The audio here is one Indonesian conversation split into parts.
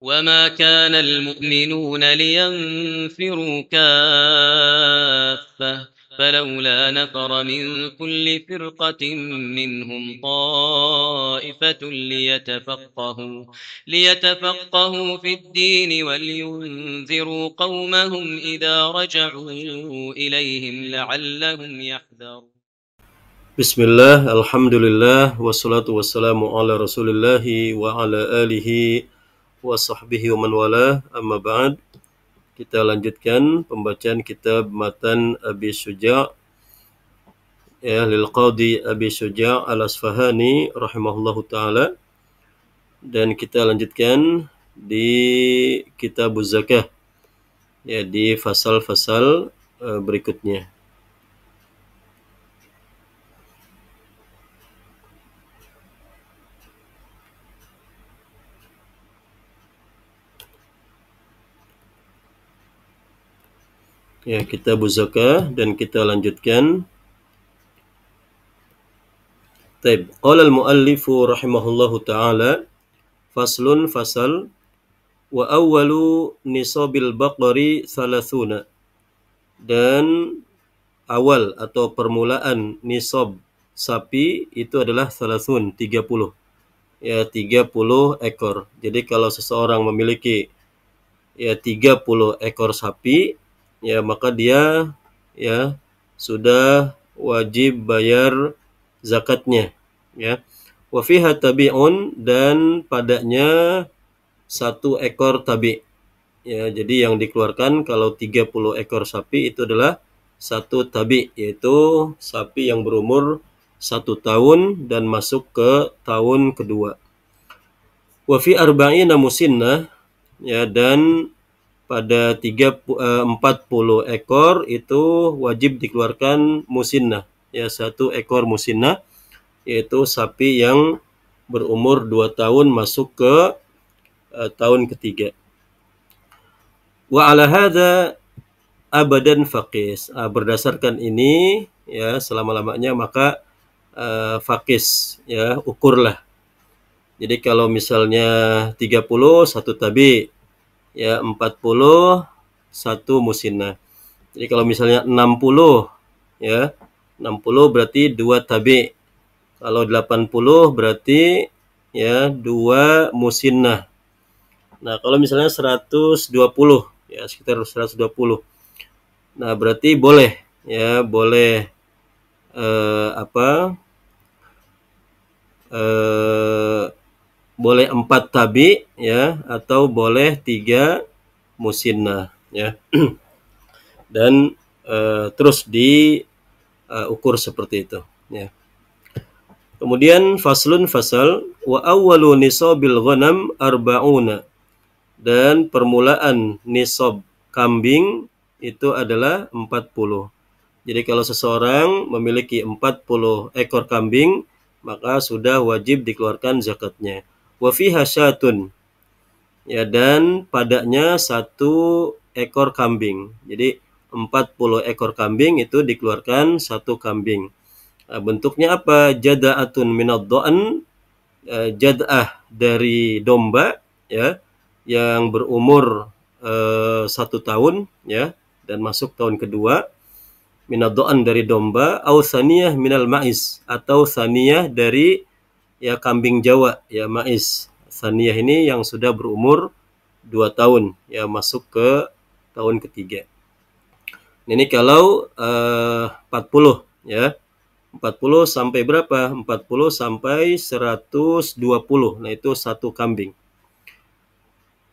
وما كان المؤمنون لينفروا كافة فلولا نفر من كل فرقة منهم طائفة ليتفقهوا في الدين ولينذروا قومهم إذا رجعوا إليهم لعلهم يحذرون. بسم الله الحمد لله والصلاة والسلام على رسول الله وعلى آله wa sahbihi wa man walah, amma ba'd. Kita lanjutkan pembacaan kitab Matan Abi Syuja' ya, lil Qadhi Abi Syuja' al-Asfahani rahimahullahu taala, dan kita lanjutkan di kitab Zakah ya, di fasal-fasal berikutnya. Ya, kitab Zakah, dan kita lanjutkan. Taib. Qala al-muallifu rahimahullahu ta'ala, faslun fasal, wa awwalu nisabil baqari thalathuna, dan awal atau permulaan nisab sapi itu adalah thalathun, 30. Ya, 30 ekor. Jadi kalau seseorang memiliki ya 30 ekor sapi, ya maka dia ya sudah wajib bayar zakatnya, ya. Wa fiha tabi'un, dan padanya 1 ekor tabi'. Ya, jadi yang dikeluarkan kalau 30 ekor sapi itu adalah 1 tabi', yaitu sapi yang berumur 1 tahun dan masuk ke tahun kedua. Wa fi arba'ina musinnah, ya, dan pada 40 ekor itu wajib dikeluarkan musinnah, ya, 1 ekor musinnah, yaitu sapi yang berumur 2 tahun masuk ke tahun ketiga. Wa ala hadza abadan faqis, berdasarkan ini ya selama-lamanya maka faqis, ya, ukurlah. Jadi kalau misalnya 30 1 tabi, ya 40 1 musinnah. Jadi kalau misalnya 60, ya 60 berarti 2 tabi. Kalau 80 berarti ya 2 musinnah. Nah, kalau misalnya 120, ya sekitar 120. Nah, berarti boleh, ya, boleh boleh 4 tabi, ya, atau boleh 3 musinnah, ya. Dan terus diukur seperti itu, ya. Kemudian faslun fasal, wa awwalu nisabil ghanam arba'una, dan permulaan nisab kambing itu adalah 40. Jadi kalau seseorang memiliki 40 ekor kambing, maka sudah wajib dikeluarkan zakatnya. Wa fiha syatun, ya, dan padanya 1 ekor kambing. Jadi 40 ekor kambing itu dikeluarkan 1 kambing. Bentuknya apa? Jada'atun minad dha'n, jad'ah dari domba, ya, yang berumur 1 tahun, ya, dan masuk tahun kedua. Minad dha'n dari domba, au saniyah minal ma'iz, atau saniyah dari ya kambing Jawa, ya, ma'iz. Saniyah ini yang sudah berumur 2 tahun, ya, masuk ke tahun ketiga. Ini kalau 40, ya. 40 sampai berapa? 40 sampai 120. Nah, itu 1 kambing.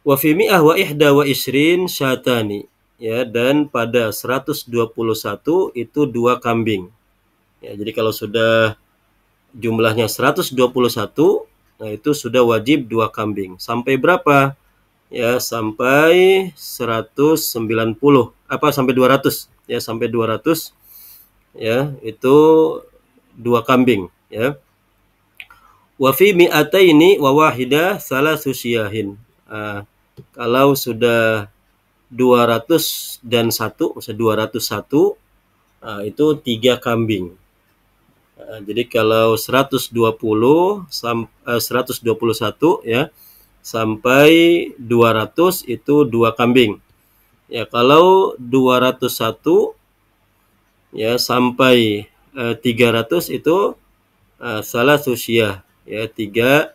Wa fi mi'ah wa ihda wa ishrin syatani, ya, dan pada 121 itu 2 kambing. Ya, jadi kalau sudah jumlahnya 121, nah itu sudah wajib 2 kambing. Sampai berapa? Ya, sampai 190, sampai 200, ya, sampai 200, ya, itu 2 kambing, ya. Wa fi mi'ataini wa wahidah salasu syiyahin. Kalau sudah 200 dan 1, misalnya 201, itu 3 kambing. Jadi kalau 121, ya, sampai 200 itu 2 kambing. Ya, kalau 201 ya sampai 300 itu salah susyah, ya 3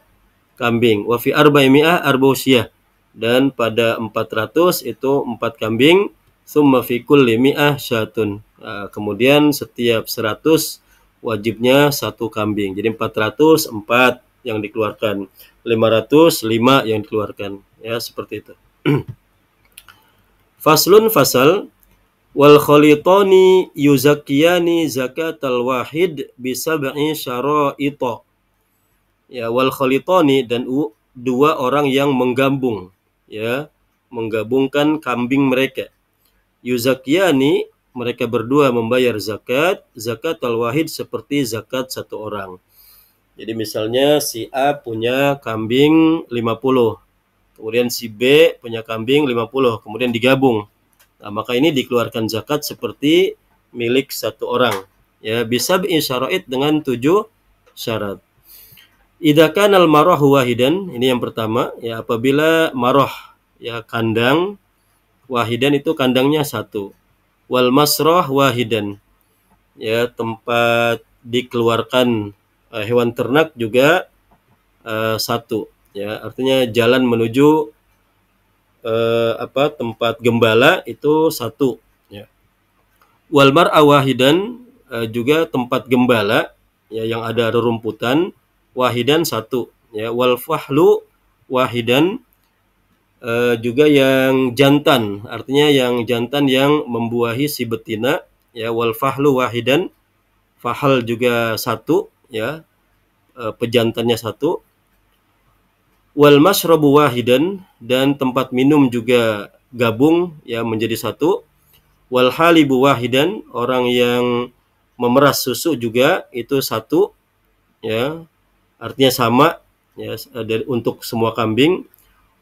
kambing. Wa fi arba'imi'ah arba'usyah, dan pada 400 itu 4 kambing. Summa fi kulli mi'ah syatun. Kemudian setiap 100 wajibnya 1 kambing. Jadi 400 4 yang dikeluarkan, 500 5 yang dikeluarkan. Ya, seperti itu. Faslun fasal, wal khalitani yuzakkiyani zakatal wahid bisab'i syara'ita. Ya, wal khalitani, dan dua orang yang menggabung, ya, menggabungkan kambing mereka. Yuzakkiyani, mereka berdua membayar zakat al wahid seperti zakat satu orang. Jadi misalnya si A punya kambing 50, kemudian si B punya kambing 50, kemudian digabung. Nah, maka ini dikeluarkan zakat seperti milik satu orang. Ya, bisa bi'isyarait dengan 7 syarat. Idza kana al-marah wahidan, ini yang pertama, ya apabila marah, ya kandang, wahidan itu kandangnya 1. Wal masrah wahidan, ya tempat dikeluarkan hewan ternak juga 1. Ya, artinya jalan menuju tempat gembala itu 1. Ya. Wal mar'a wahidan, juga tempat gembala, ya yang ada rerumputan, wahidan 1. Ya. Wal fahlu wahidan, juga yang jantan, artinya yang jantan yang membuahi si betina, ya wal fahlu wahidan, fahal juga 1, ya pejantannya 1. Wal mashrabu wahidan, dan tempat minum juga gabung, ya menjadi 1. Wal halibu wahidan, orang yang memeras susu juga itu 1, ya artinya sama, ya untuk semua kambing.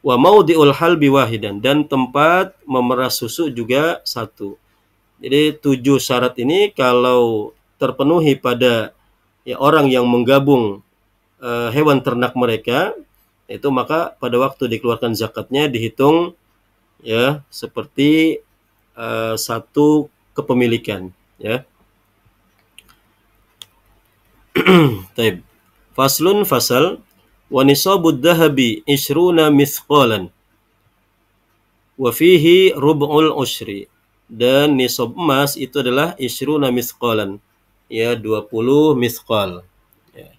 Wa maudi'ul halbi wahidan, dan tempat memeras susu juga 1. Jadi 7 syarat ini kalau terpenuhi pada ya orang yang menggabung hewan ternak mereka, itu maka pada waktu dikeluarkan zakatnya dihitung ya seperti 1 kepemilikan, ya. Taib. Faslun fasal, wa nisabud dhahabi 20 mithqalan wa fihi rub'ul usyri, dan nisab emas itu adalah 20 mithqalan, ya 20 mithqal, ya,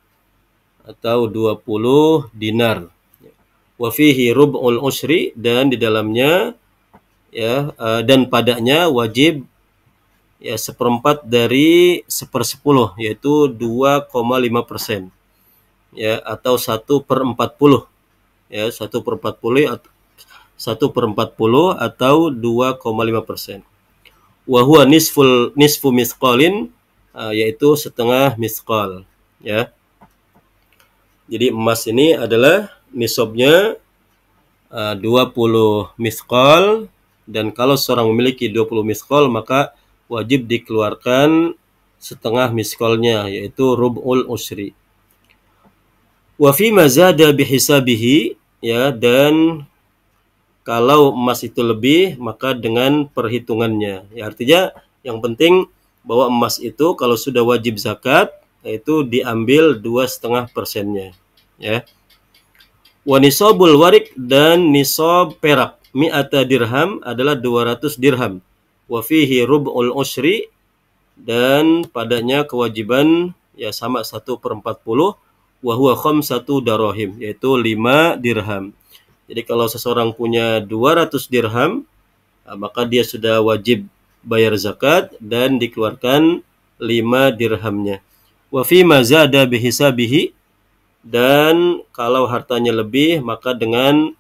atau 20 dinar. Wa fihi rub'ul usyri, dan di dalamnya ya dan padanya wajib ya 1/4 dari 1/10, yaitu 2,5%, ya atau 1/40, ya 1/40 atau 2,5%. Wa huwa nisfu misqalin, yaitu setengah misqal, ya. Jadi emas ini adalah nisabnya 20 misqal, dan kalau seorang memiliki 20 misqal maka wajib dikeluarkan setengah misqalnya, yaitu rub'ul usyri. Wa fi ma zada bihisabihi, ya, dan kalau emas itu lebih maka dengan perhitungannya. Ya, artinya yang penting bahwa emas itu kalau sudah wajib zakat itu diambil 2,5%-nya, ya. Wa nisabul warik, dan nisab perak mi'ata dirham adalah 200 dirham. Wa fihi rub'ul usyri, dan padanya kewajiban ya sama 1/40. Wa huwa khamsatu darahim, yaitu 5 dirham. Jadi kalau seseorang punya 200 dirham, maka dia sudah wajib bayar zakat dan dikeluarkan 5 dirhamnya. Wa fi ma zada bihisabihi, dan kalau hartanya lebih maka dengan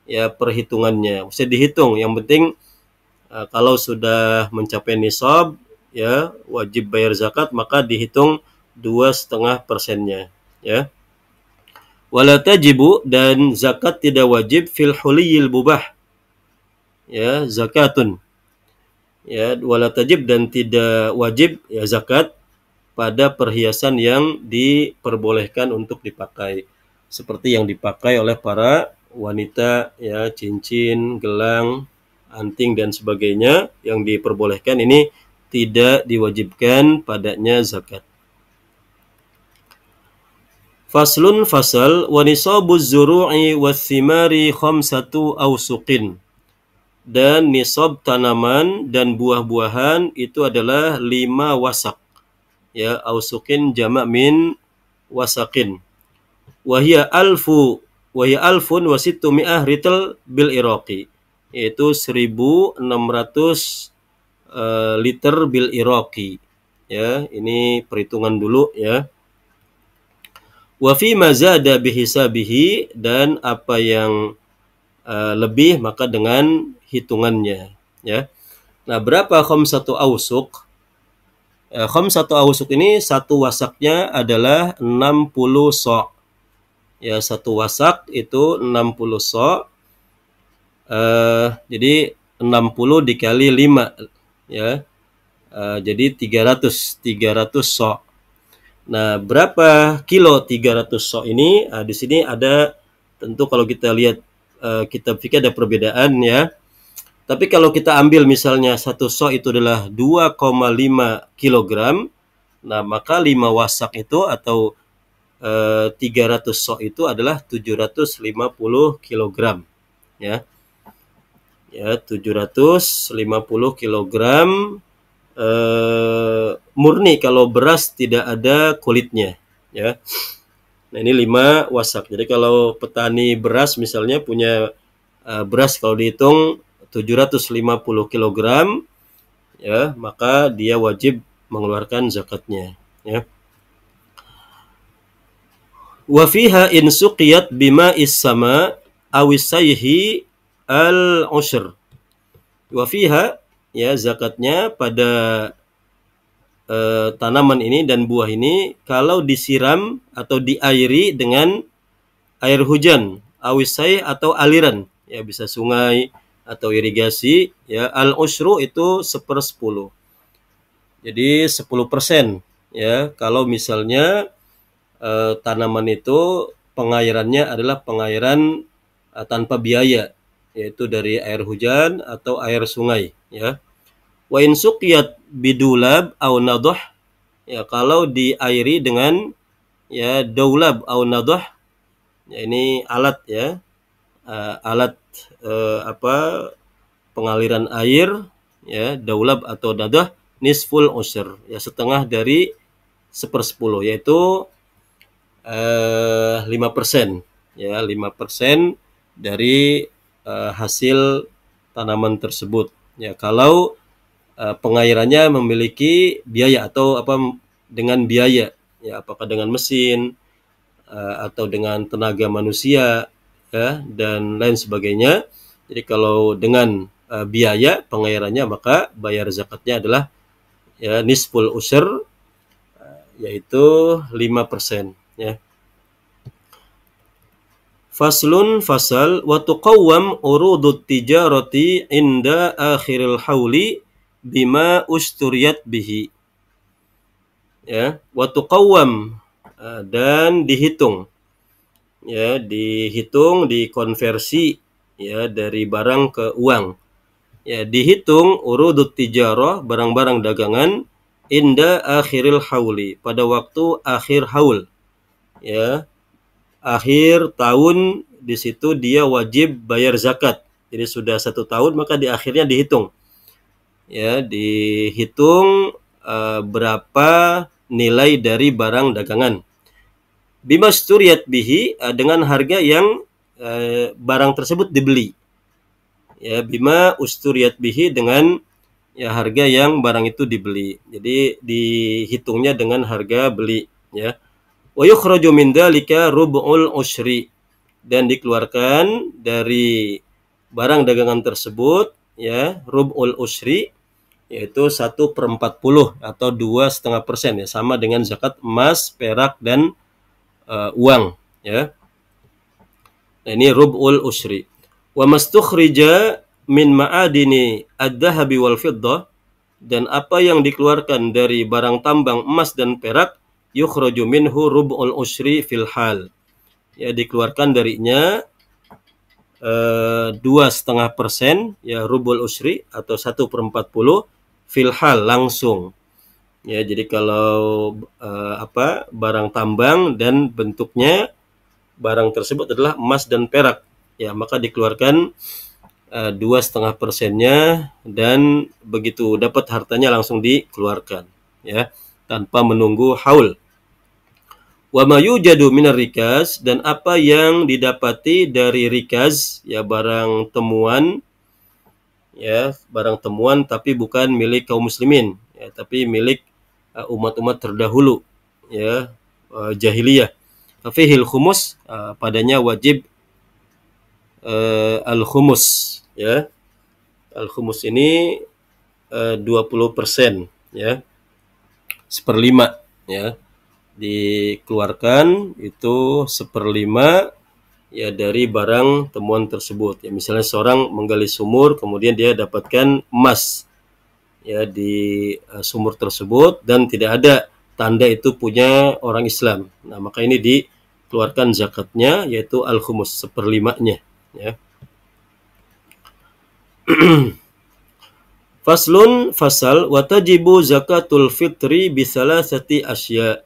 ya perhitungannya. Mesti dihitung, yang penting kalau sudah mencapai nisab ya wajib bayar zakat, maka dihitung 2,5%-nya, ya. Wala tajibu, dan zakat tidak wajib fil huliyil mubah, ya zakatun, ya wala tajib, dan tidak wajib ya zakat pada perhiasan yang diperbolehkan untuk dipakai, seperti yang dipakai oleh para wanita, ya, cincin, gelang, anting dan sebagainya yang diperbolehkan, ini tidak diwajibkan padanya zakat. Faslun fasal wa nisabuz zuru'i wathimari khamsatu awsuqin. Dan nisab tanaman dan buah-buahan itu adalah 5 wasak. Ya, awsuqin jamak min wasaqin. Wahia alfun wa sittumi'ah rital bil iraqi. Yaitu 1.600 liter bil iraqi. Ya, ini perhitungan dulu ya. Wa fi ma zada bihisabihi, dan apa yang lebih maka dengan hitungannya ya. Nah, berapa khamsatu awsuq? Khamsatu awsuq ini satu wasaknya adalah 60 sa'. Ya, satu wasak itu 60 sa'. Jadi 60 dikali 5 ya. Jadi 300 sa'. Nah, berapa kilo 300 sa' ini? Di sini ada, tentu kalau kita lihat kitab fikih ada perbedaan ya. Tapi kalau kita ambil misalnya satu sa' itu adalah 2,5 kilogram, nah maka 5 wasak itu atau 300 sa' itu adalah 750 kilogram ya. Ya, 750 kilogram murni kalau beras tidak ada kulitnya ya. Nah, ini 5 wasak. Jadi kalau petani beras misalnya punya beras kalau dihitung 750 kilogram ya, maka dia wajib mengeluarkan zakatnya ya. Wa fiha in suqiyat bima'is sama awis sayhi al-ushr. Wa fiha, ya, zakatnya pada tanaman ini dan buah ini kalau disiram atau diairi dengan air hujan, awisai atau aliran, ya, bisa sungai atau irigasi ya. Al-usyru itu 1/10. Jadi 10% ya. Kalau misalnya tanaman itu pengairannya adalah pengairan tanpa biaya, yaitu dari air hujan atau air sungai ya. Wa in suqiyat bidulab au nadah, ya, kalau diairi dengan ya daulab au nadah, ya, ini alat ya, alat pengaliran air ya, daulab atau nadah, nisful usr, ya, setengah dari 1/10, yaitu 5% ya, 5% dari hasil tanaman tersebut ya. Kalau pengairannya memiliki biaya atau dengan biaya ya, apakah dengan mesin atau dengan tenaga manusia ya, dan lain sebagainya. Jadi kalau dengan biaya pengairannya, maka bayar zakatnya adalah ya nisful usr, yaitu 5% ya. Faslun fasal wa tuqawwam urudut tijarati inda akhiril hauli bima usturiyat bihi. Ya, wa tuqawwam, dan dihitung. Ya, dihitung, dikonversi ya dari barang ke uang. Ya, dihitung urudut tijarah, barang-barang dagangan, inda akhiril hauli, pada waktu akhir haul. Ya, akhir tahun, di situ dia wajib bayar zakat. Jadi sudah 1 tahun, maka di akhirnya dihitung. Ya, dihitung berapa nilai dari barang dagangan. Bimasturiyat bihi, dengan harga yang barang tersebut dibeli. Ya, bima usturiyat bihi, dengan ya harga yang barang itu dibeli. Jadi dihitungnya dengan harga beli ya. Wa yukhraju min dzalika rub'ul usyri, dan dikeluarkan dari barang dagangan tersebut ya rub'ul usyri, yaitu 1/40 atau 2,5% ya, sama dengan zakat emas, perak dan uang ya. Nah, ini rub'ul usyri. Wa mastukhrija min ma'adini ad-dhahabi wal fiddah, dan apa yang dikeluarkan dari barang tambang emas dan perak, yukhraju minhu rub'ul usyri fil hal, ya, dikeluarkan darinya 2,5% ya rubul usri atau 1/40 filhal langsung. Ya, jadi kalau barang tambang dan bentuknya barang tersebut adalah emas dan perak, ya maka dikeluarkan 2,5%-nya dan begitu dapat hartanya langsung dikeluarkan, ya tanpa menunggu haul. Wa ma yujadu minar rikaz, dan apa yang didapati dari rikaz, ya barang temuan, ya barang temuan tapi bukan milik kaum muslimin, ya tapi milik umat-umat terdahulu, ya jahiliyah. Fihil khumus, padanya wajib al-khumus, ya. Al-khumus ini 20%, ya. 1/5, ya. Dikeluarkan itu 1/5 ya dari barang temuan tersebut. Ya, misalnya seorang menggali sumur, kemudian dia dapatkan emas ya di sumur tersebut dan tidak ada tanda itu punya orang Islam. Nah, maka ini dikeluarkan zakatnya, yaitu al-khumus, 1/5-nya, ya. Faslun fasal wa tajibu zakatul fitri bisalasati asya,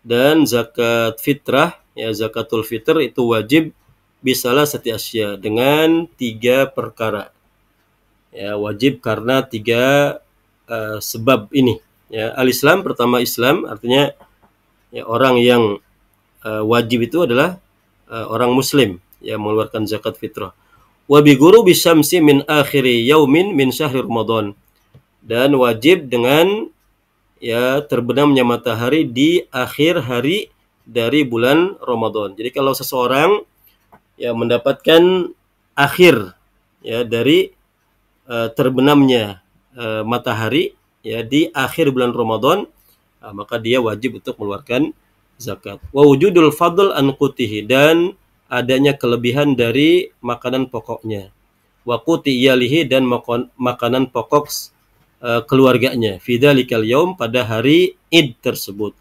dan zakat fitrah, ya zakatul fitr itu wajib bisalasati asya dengan 3 perkara. Ya, wajib karena 3 sebab ini. Ya, al-Islam, pertama Islam, artinya ya orang yang wajib itu adalah orang muslim yang mengeluarkan zakat fitrah. Wa bi ghurubi syamsi min akhiri yaumin min syahri Ramadan, dan wajib dengan ya terbenamnya matahari di akhir hari dari bulan Ramadan. Jadi kalau seseorang ya mendapatkan akhir ya dari terbenamnya matahari ya di akhir bulan Ramadan, maka dia wajib untuk mengeluarkan zakat. Wa wujudul fadl an qutihi, dan adanya kelebihan dari makanan pokoknya. Wa quti iyalihi, dan makanan pokok keluarganya. Fi dzalikal yaum, pada hari Id tersebut.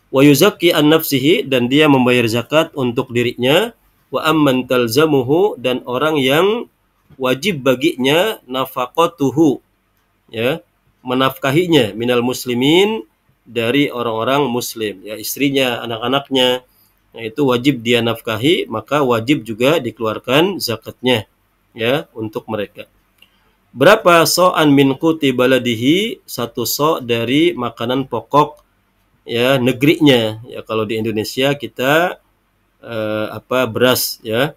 Wa yuzakki an nafsihi, dan dia membayar zakat untuk dirinya. Wa amman talzamuhu, dan orang yang wajib baginya nafaqatuhu, ya menafkahinya, minal muslimin, dari orang-orang muslim, ya istrinya, anak-anaknya, nah itu wajib dia nafkahi, maka wajib juga dikeluarkan zakatnya ya untuk mereka. Berapa so'an min quti baladihi, 1 so' dari makanan pokok ya negerinya. Ya kalau di Indonesia kita beras ya.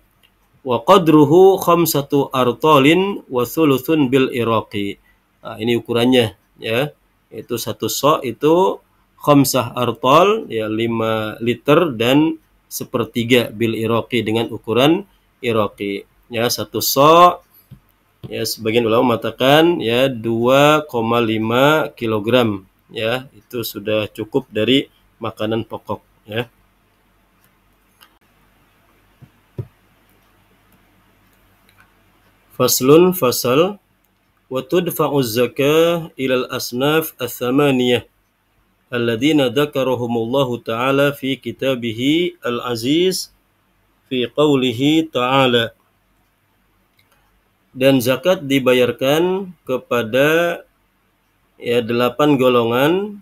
Wa qadruhu 5 artalin wa thuluthun bil iraqi. Nah, ini ukurannya ya. Itu 1 so' itu 5 artal ya 5 liter dan 1/3 bil iraqi, dengan ukuran iraqi. Ya 1 so' ya sebagian ulama mengatakan ya 2,5 kilogram, ya itu sudah cukup dari makanan pokok ya. Faslun fasal wa tudfa'u zakah ilal asnaf ats-tsamaniyah alladzina dzakarahumullahu ta'ala fi kitabihi al-aziz fi qawlihi ta'ala, dan zakat dibayarkan kepada ya 8 golongan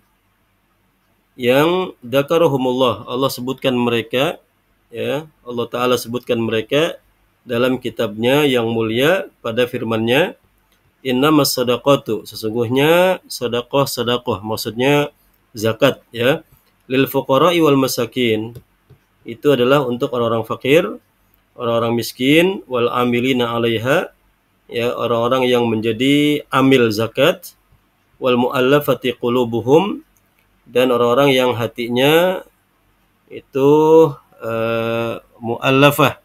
yang dzakarahumullah, Allah sebutkan mereka ya, Allah Ta'ala sebutkan mereka dalam kitabnya yang mulia pada firman-Nya, innamas shadaqatu, sesungguhnya sedekah, maksudnya zakat ya, lil fuqara'i wal masakin, itu adalah untuk orang-orang fakir, orang-orang miskin, wal amilina 'alaiha, ya orang-orang yang menjadi amil zakat, wal mu'allafati qulubuhum, dan orang-orang yang hatinya itu mu'allafah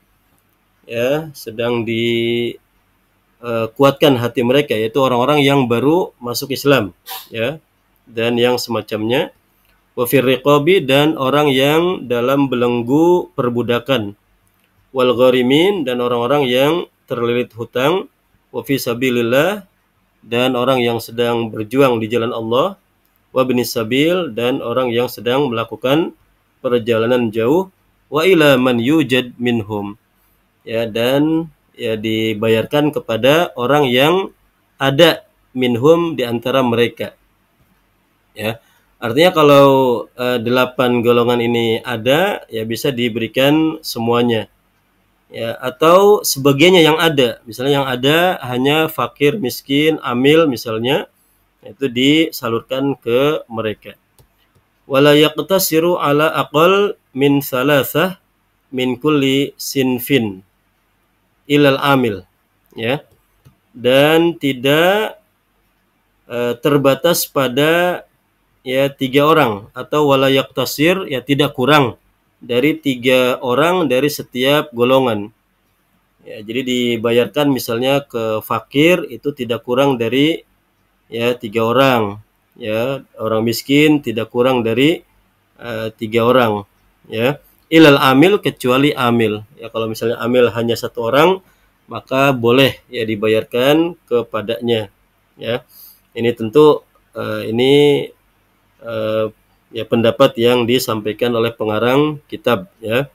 ya sedang dikuatkan hati mereka, yaitu orang-orang yang baru masuk Islam ya dan yang semacamnya. Wa fir riqabi, dan orang yang dalam belenggu perbudakan. Wal gharimin, dan orang-orang yang terlilit hutang. Wa fi sabilillah, dan orang yang sedang berjuang di jalan Allah. Wa binis sabil, dan orang yang sedang melakukan perjalanan jauh. Wa ila man yujad minhum, ya dan ya dibayarkan kepada orang yang ada minhum di antara mereka. Ya. Artinya kalau 8 golongan ini ada, ya bisa diberikan semuanya. Ya, atau sebagiannya yang ada. Misalnya yang ada hanya fakir, miskin, amil misalnya, itu disalurkan ke mereka. Wala yaqtasiru ala aqal min salasah min kulli sinfin ilal amil, ya, dan tidak terbatas pada ya 3 orang, atau wala yaqtasir, ya tidak kurang dari 3 orang dari setiap golongan. Ya, jadi dibayarkan misalnya ke fakir itu tidak kurang dari ya 3 orang, ya, orang miskin tidak kurang dari 3 orang, ya, ilal amil, kecuali amil. Ya, kalau misalnya amil hanya 1 orang, maka boleh ya dibayarkan kepadanya. Ya, ini tentu ini ya pendapat yang disampaikan oleh pengarang kitab, ya.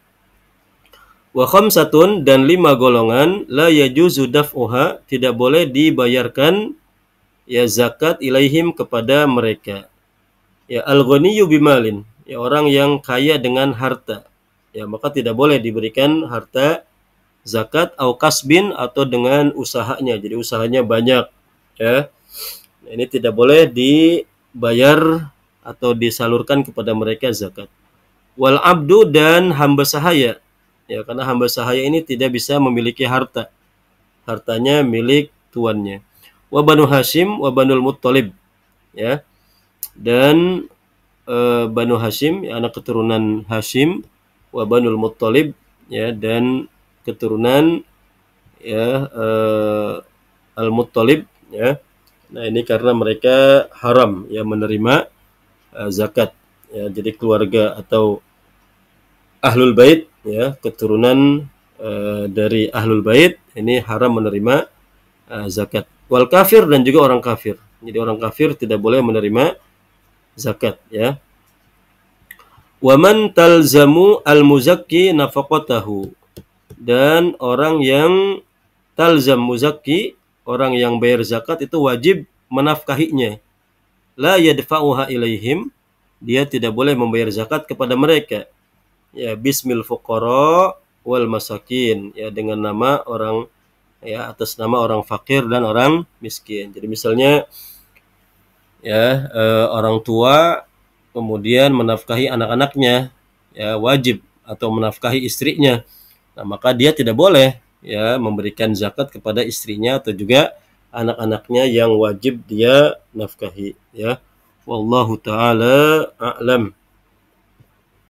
Wa khamsatun, dan 5 golongan, la yajuzu daf'uha, tidak boleh dibayarkan ya zakat ilaihim kepada mereka. Ya, al-ghaniyyu bimalin, ya orang yang kaya dengan harta, ya maka tidak boleh diberikan harta zakat, au kasbin, atau dengan usahanya, jadi usahanya banyak, ya. Ini tidak boleh dibayar atau disalurkan kepada mereka zakat. Wal abdu, dan hamba sahaya, ya karena hamba sahaya ini tidak bisa memiliki harta, hartanya milik tuannya. Wa banu Hashim wa banul Muttalib, ya, dan Banu Hashim, ya, anak keturunan Hashim, wa banul Muttalib, ya, dan keturunan ya Al-Muttalib, ya. Nah, ini karena mereka haram ya menerima zakat, ya, jadi keluarga atau ahlul bait, ya, keturunan dari ahlul bait ini haram menerima zakat. Wal kafir, dan juga orang kafir. Jadi orang kafir tidak boleh menerima zakat, ya. Wa man talzamu al-muzakki nafaqatahu, dan orang yang talzam muzakki, orang yang bayar zakat itu wajib menafkahinya. La yadfa'uha ilaihim, dia tidak boleh membayar zakat kepada mereka. Ya, bismil fuqara wal masakin, ya dengan nama orang, ya atas nama orang fakir dan orang miskin. Jadi misalnya ya orang tua kemudian menafkahi anak-anaknya, ya wajib, atau menafkahi istrinya. Nah, maka dia tidak boleh ya memberikan zakat kepada istrinya atau juga anak-anaknya yang wajib dia nafkahi, ya. Wallahu taala a'lam.